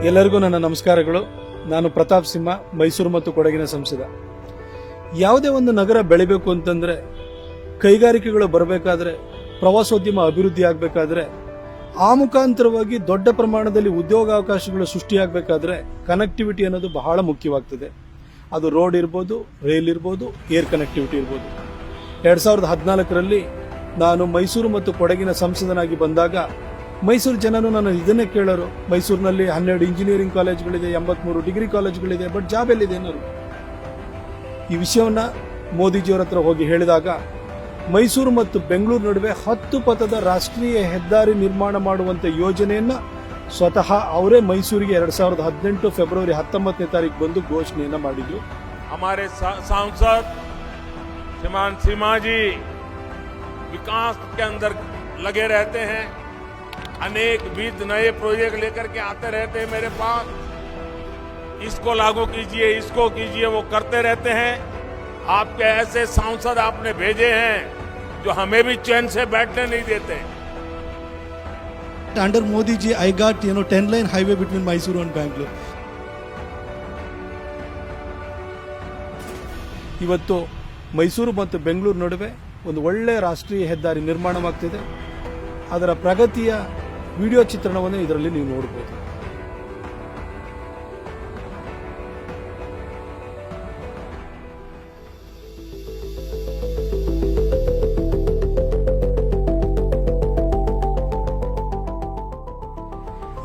ಎಲ್ಲರಿಗೂ ನನ್ನ ನಮಸ್ಕಾರಗಳು. ನಾನು ಪ್ರತಾಪ್ ಸಿಂಹ, ಮೈಸೂರು ಮತ್ತು ಕೊಡಗಿನ ಸಂಸದ. ಯಾವುದೇ ಒಂದು ನಗರ ಬೆಳಿಬೇಕು ಅಂತಂದ್ರೆ, ಕೈಗಾರಿಕೆಗಳು ಬರಬೇಕಾದ್ರೆ, ಪ್ರವಾಸೋದ್ಯಮ ಅಭಿವೃದ್ಧಿ ಆಗಬೇಕಾದ್ರೆ, ಆ ಮುಖಾಂತರವಾಗಿ ದೊಡ್ಡ ಪ್ರಮಾಣದಲ್ಲಿ ಉದ್ಯೋಗಾವಕಾಶಗಳು ಸೃಷ್ಟಿಯಾಗಬೇಕಾದ್ರೆ ಕನೆಕ್ಟಿವಿಟಿ ಅನ್ನೋದು ಬಹಳ ಮುಖ್ಯವಾಗ್ತದೆ. ಅದು ರೋಡ್ ಇರ್ಬೋದು, ರೈಲ್ ಇರ್ಬೋದು, ಏರ್ ಕನೆಕ್ಟಿವಿಟಿ ಇರ್ಬೋದು. 2014ರಲ್ಲಿ ನಾನು ಮೈಸೂರು ಮತ್ತು ಕೊಡಗಿನ ಸಂಸದನಾಗಿ ಬಂದಾಗ ಮೈಸೂರು ಜನರು ನಾನು ಇದನ್ನೇ ಕೇಳೋರು, ಮೈಸೂರಿನಲ್ಲಿ 12 ಇಂಜಿನಿಯರಿಂಗ್ ಕಾಲೇಜ್ಗಳಿದೆ, 83 ಡಿಗ್ರಿ ಕಾಲೇಜ್ಗಳಿದೆ, ಬಟ್ ಜಾಬ್ ಎಲ್ಲಿದೆ ಅನ್ನೋರು. ಈ ವಿಷಯವನ್ನ ಮೋದಿಜಿಯವರ ಹತ್ರ ಹೋಗಿ ಹೇಳಿದಾಗ, ಮೈಸೂರು ಮತ್ತು ಬೆಂಗಳೂರು ನಡುವೆ 10 ಪಥದ ರಾಷ್ಟ್ರೀಯ ಹೆದ್ದಾರಿ ನಿರ್ಮಾಣ ಮಾಡುವಂತ ಯೋಜನೆಯನ್ನ ಸ್ವತಃ ಅವರೇ ಮೈಸೂರಿಗೆ 2018 ಫೆಬ್ರವರಿ 19ನೇ ತಾರೀಕು ಬಂದು ಘೋಷಣೆಯನ್ನ ಮಾಡಿದ್ರು. हमारे सांसद श्रीमान सिम्हा जी विकास के अंदर लगे रहते हैं, अनेक विध नए प्रोजेक्ट लेकर के आते रहते हैं मेरे पास, इसको लागू कीजिए, इसको कीजिए, वो करते रहते हैं. आपके ऐसे सांसद आपने भेजे हैं जो हमें भी चैन से बैठने नहीं देते. Under Modi ji, I got 10-lane highway between Mysuru and Bangalore. ಇವತ್ತು ಮೈಸೂರು ಮತ್ತು ಬೆಂಗಳೂರು ನಡುವೆ ಒಂದು ಒಳ್ಳೆಯ ರಾಷ್ಟ್ರೀಯ ಹೆದ್ದಾರಿ ನಿರ್ಮಾಣವಾಗ್ತಿದೆ. ಅದರ ಪ್ರಗತಿಯ ವಿಡಿಯೋ ಚಿತ್ರಣವನ್ನು ಇದರಲ್ಲಿ ನೀವು ನೋಡಬಹುದು.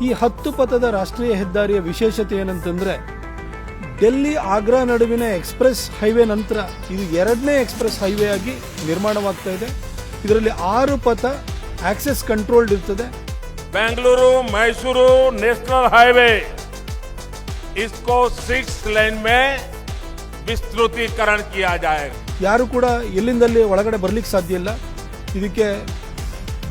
ಈ 10 ಪಥದ ರಾಷ್ಟ್ರೀಯ ಹೆದ್ದಾರಿಯ ವಿಶೇಷತೆ ಏನಂತಂದ್ರೆ, ಡೆಲ್ಲಿ ಆಗ್ರಾ ನಡುವಿನ ಎಕ್ಸ್ಪ್ರೆಸ್ ಹೈವೇ ನಂತರ ಇದು 2ನೇ ಎಕ್ಸ್ಪ್ರೆಸ್ ಹೈವೇ ಆಗಿ ನಿರ್ಮಾಣವಾಗ್ತಾ ಇದೆ. ಇದರಲ್ಲಿ 6 ಪಥ ಆಕ್ಸೆಸ್ ಕಂಟ್ರೋಲ್ಡ್ ಇರ್ತದೆ. बेंगलुरु मैसूरू नेशनल हाईवे इसको 6 लेन में विस्तृतीकरण किया जाएगा. ಯಾರು ಕೂಡ ಎಲ್ಲಿಂದಲ್ಲಿ ಒಳಗಡೆ ಬರ್ಲಿಕ್ಕೆ ಸಾಧ್ಯ ಇಲ್ಲ. ಇದಕ್ಕೆ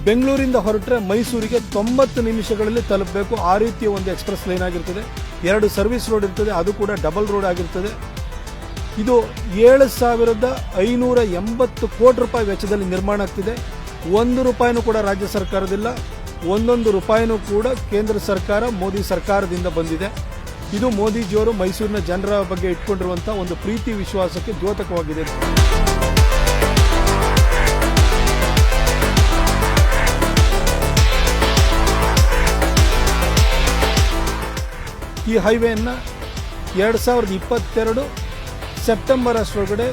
ಬೆಂಗಳೂರಿಂದ ಹೊರಟ್ರೆ ಮೈಸೂರಿಗೆ 90 ನಿಮಿಷಗಳಲ್ಲಿ ತಲುಪಬೇಕು. ಆ ರೀತಿಯ ಒಂದು ಎಕ್ಸ್ಪ್ರೆಸ್ ಲೈನ್ ಆಗಿರ್ತದೆ. 2 ಸರ್ವಿಸ್ ರೋಡ್ ಇರ್ತದೆ, ಅದು ಕೂಡ ಡಬಲ್ ರೋಡ್ ಆಗಿರ್ತದೆ. ಇದು 7,580 ಕೋಟಿ ರೂಪಾಯಿ ವೆಚ್ಚದಲ್ಲಿ ನಿರ್ಮಾಣ ಆಗ್ತಿದೆ. 1 ರೂಪಾಯಿನೂ ಕೂಡ ರಾಜ್ಯ ಸರ್ಕಾರದಿಲ್ಲ, 1 ರೂಪಾಯಿನೂ ಕೂಡ ಕೇಂದ್ರ ಸರ್ಕಾರ ಮೋದಿ ಸರ್ಕಾರದಿಂದ ಬಂದಿದೆ. ಇದು ಮೋದಿಜಿಯವರು ಮೈಸೂರಿನ ಜನರ ಬಗ್ಗೆ ಇಟ್ಕೊಂಡಿರುವಂತಹ ಒಂದು ಪ್ರೀತಿ ವಿಶ್ವಾಸಕ್ಕೆ ದ್ಯೋತಕವಾಗಿದೆ. ಈ ಹೈವೇಯನ್ನು 2022 ಸೆಪ್ಟೆಂಬರ್ ಅಷ್ಟರೊಳಗಡೆ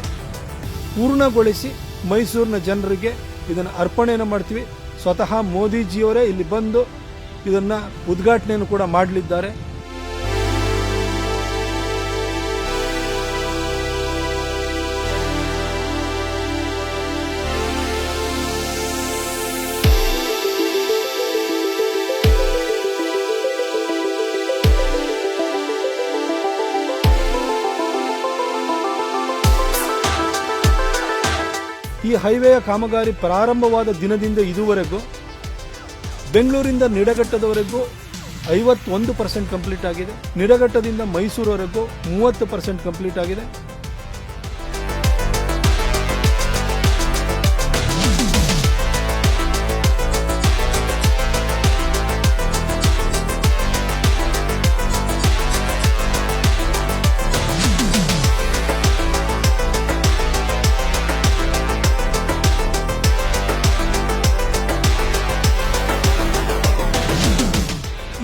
ಪೂರ್ಣಗೊಳಿಸಿ ಮೈಸೂರಿನ ಜನರಿಗೆ ಇದನ್ನು ಅರ್ಪಣೆಯನ್ನು ಮಾಡ್ತೀವಿ. ಸ್ವತಃ ಮೋದಿಜಿಯವರೇ ಇಲ್ಲಿ ಬಂದು ಇದನ್ನ ಉದ್ಘಾಟನೆಯನ್ನು ಕೂಡ ಮಾಡಲಿದ್ದಾರೆ. ಈ ಹೈವೇಯ ಕಾಮಗಾರಿ ಪ್ರಾರಂಭವಾದ ದಿನದಿಂದ ಇದುವರೆಗೂ ಬೆಂಗಳೂರಿಂದ ನಿಡಘಟ್ಟದವರೆಗೂ 51% ಕಂಪ್ಲೀಟ್ ಆಗಿದೆ. ನಿಡಘಟ್ಟದಿಂದ ಮೈಸೂರುವರೆಗೂ 30% ಕಂಪ್ಲೀಟ್ ಆಗಿದೆ.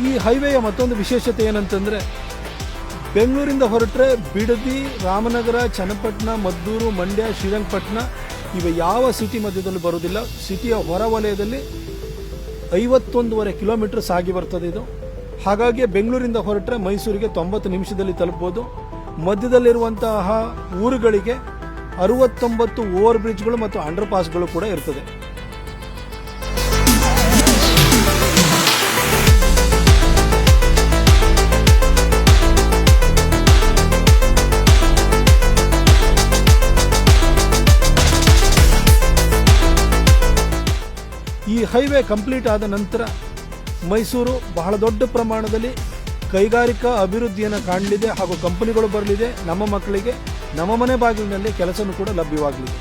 ಈ ಹೈವೇಯ ಮತ್ತೊಂದು ವಿಶೇಷತೆ ಏನಂತಂದ್ರೆ, ಬೆಂಗಳೂರಿಂದ ಹೊರಟ್ರೆ ಬಿಡದಿ, ರಾಮನಗರ, ಚನ್ನಪಟ್ಟಣ, ಮದ್ದೂರು, ಮಂಡ್ಯ, ಶ್ರೀರಂಗಪಟ್ಟಣ ಇವೆ ಯಾವ ಸಿಟಿ ಮಧ್ಯದಲ್ಲಿ ಬರುವುದಿಲ್ಲ. ಸಿಟಿಯ ಹೊರವಲಯದಲ್ಲಿ 51.5 ಕಿಲೋಮೀಟರ್ ಸಾಗಿ ಬರ್ತದೆ ಇದು. ಹಾಗಾಗಿ ಬೆಂಗಳೂರಿಂದ ಹೊರಟ್ರೆ ಮೈಸೂರಿಗೆ 90 ನಿಮಿಷದಲ್ಲಿ ತಲುಪಬಹುದು. ಮಧ್ಯದಲ್ಲಿರುವಂತಹ ಊರುಗಳಿಗೆ 69 ಓವರ್ ಬ್ರಿಡ್ಜ್ಗಳು ಮತ್ತು ಅಂಡರ್ ಪಾಸ್ಗಳು ಕೂಡ ಇರ್ತದೆ. ಈ ಹೈವೇ ಕಂಪ್ಲೀಟ್ ಆದ ನಂತರ ಮೈಸೂರು ಬಹಳ ದೊಡ್ಡ ಪ್ರಮಾಣದಲ್ಲಿ ಕೈಗಾರಿಕಾ ಅಭಿವೃದ್ಧಿಯನ್ನು ಕಾಣಲಿದೆ ಹಾಗೂ ಕಂಪನಿಗಳು ಬರಲಿದೆ. ನಮ್ಮ ಮಕ್ಕಳಿಗೆ ನಮ್ಮ ಮನೆ ಬಾಗಿಲಿನಲ್ಲಿ ಕೆಲಸನೂ ಕೂಡ ಲಭ್ಯವಾಗಲಿದೆ.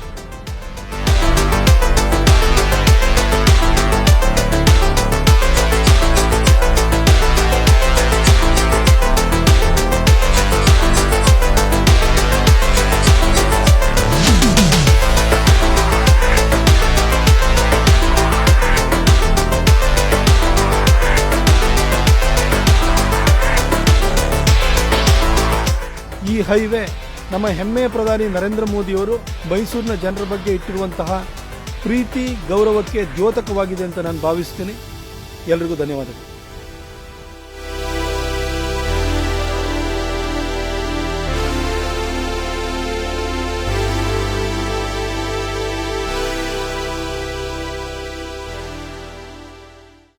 ಹೈವೇ ನಮ್ಮ ಹೆಮ್ಮೆಯ ಪ್ರಧಾನಿ ನರೇಂದ್ರ ಮೋದಿಯವರು ಮೈಸೂರಿನ ಜನರ ಬಗ್ಗೆ ಇಟ್ಟಿರುವಂತಹ ಪ್ರೀತಿ ಗೌರವಕ್ಕೆ ದ್ಯೋತಕವಾಗಿದೆ ಅಂತ ನಾನು ಭಾವಿಸ್ತೀನಿ. ಎಲ್ರಿಗೂ ಧನ್ಯವಾದಗಳು.